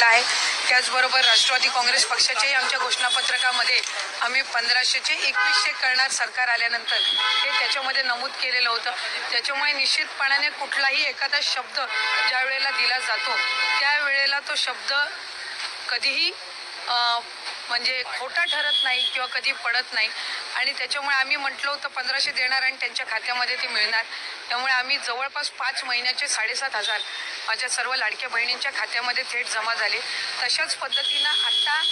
घेतला आहे। त्याचबरोबर राष्ट्रवादी काँग्रेस पक्षाच्याही आमच्या घोषणापत्रकामध्ये आम्ही 1500चे 2100 करणार सरकार आल्यानंतर हे त्याच्यामध्ये नमूद केलेलं होतं। त्याच्यामुळे निश्चितपणाने कुठलाही एखादा शब्द ज्या वेळेला दिला जातो त्यावेळेला तो शब्द कधीही म्हणजे खोटा ठरत नाही किंवा कधी पडत नाही आणि त्याच्यामुळे आम्ही म्हटलं होतं 1500 देणार आणि त्यांच्या खात्यामध्ये ते मिळणार। त्यामुळे आम्ही जवळपास 5 महिन्याचे 7,500 माझ्या सर्व लाडक्या बहिणींच्या खात्यामध्ये थेट जमा झाले। तशाच पद्धतीनं आता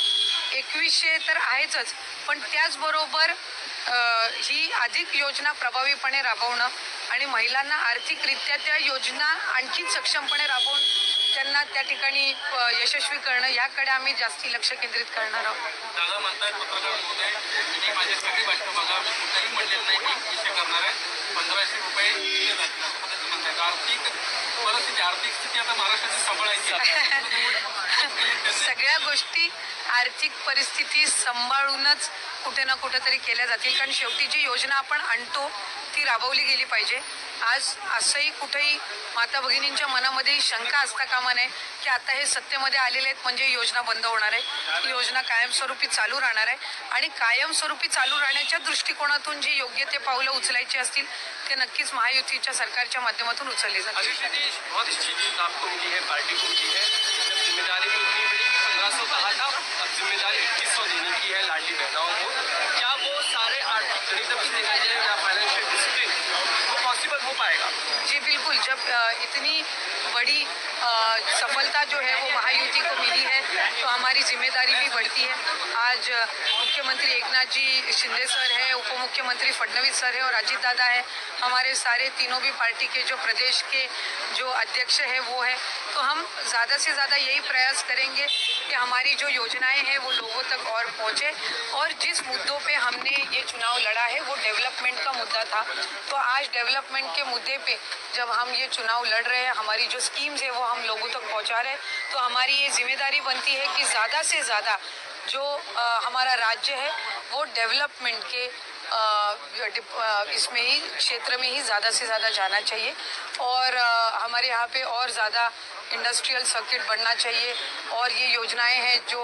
2100 तर आहेच, पण त्याचबरोबर ही अधिक योजना प्रभावीपणे राबवणं आणि महिलांना आर्थिकरित्या त्या योजना आणखी सक्षमपणे राबवून त्यांना त्या ठिकाणी यशस्वी करणं याकडे आम्ही जास्ती लक्ष केंद्रित करणार आहोत। दादा म्हणतात पत्रकार महोदय, मी माझ्या सगळी भाषण बघा, मी कुठेही म्हणलेलं नाही की विषय करणार आहे, 1500 रुपये दिले जातील असं पद्धतीने म्हणतात। आर्थिक परिस्थिती, आर्थिक स्थिती आता महाराष्ट्राची सांभाळायची सगळ्या गोष्टी आर्थिक परिस्थिती सांभाळूनच कुठे ना कुठेतरी केल्या जातील, कारण शेवटी जी योजना आपण आणतो ती राबवली गेली पाहिजे। आज असंही कुठेही माता भगिनींच्या मनामध्ये शंका असता कामा नये की आता हे सत्तेमध्ये आलेले आहेत म्हणजे योजना बंद होणार आहे। ही योजना कायमस्वरूपी चालू राहणार आहे आणि कायमस्वरूपी चालू राहण्याच्या दृष्टिकोनातून जी योग्य ते पावलं उचलायची असतील ते नक्कीच महायुतीच्या सरकारच्या माध्यमातून उचलले जातील। जिम्मेदारी भी उतनी बड़ी 1500 कहा था, अब जिम्मेदारी 2100 देने की है लाडली बहनों को। क्या वो सारे आर्थिक गणित अभी देखा जाए या फाइनेंशियल डिसिप्लिन वो पॉसिबल हो पाएगा? जी बिल्कुल, जब इतनी बड़ी सफलता जो है वो महायुति को मिली है तो हमारी जिम्मेदारी भी बढ़ती है। आज मुख्यमंत्री एकनाथ जी शिंदे सर है, उप मुख्यमंत्री फडणवीस सर है और अजीत दादा है, हमारे सारे तीनों भी पार्टी के जो प्रदेश के जो अध्यक्ष है वो है, तो हम ज़्यादा से ज़्यादा यही प्रयास करेंगे कि हमारी जो योजनाएं हैं वो लोगों तक और पहुँचे। और जिस मुद्दों पे हमने ये चुनाव लड़ा है वो डेवलपमेंट का मुद्दा था, तो आज डेवलपमेंट के मुद्दे पे जब हम ये चुनाव लड़ रहे हैं, हमारी जो स्कीम्स है वो हम लोगों तक पहुंचा रहे हैं, तो हमारी ये जिम्मेदारी बनती है कि ज़्यादा से ज़्यादा जो हमारा राज्य है वो डेवलपमेंट के इसमें ही क्षेत्र में ही ज़्यादा से ज़्यादा जाना चाहिए और हमारे यहाँ पे और ज़्यादा इंडस्ट्रियल सर्किट बनना चाहिए और ये योजनाएं हैं जो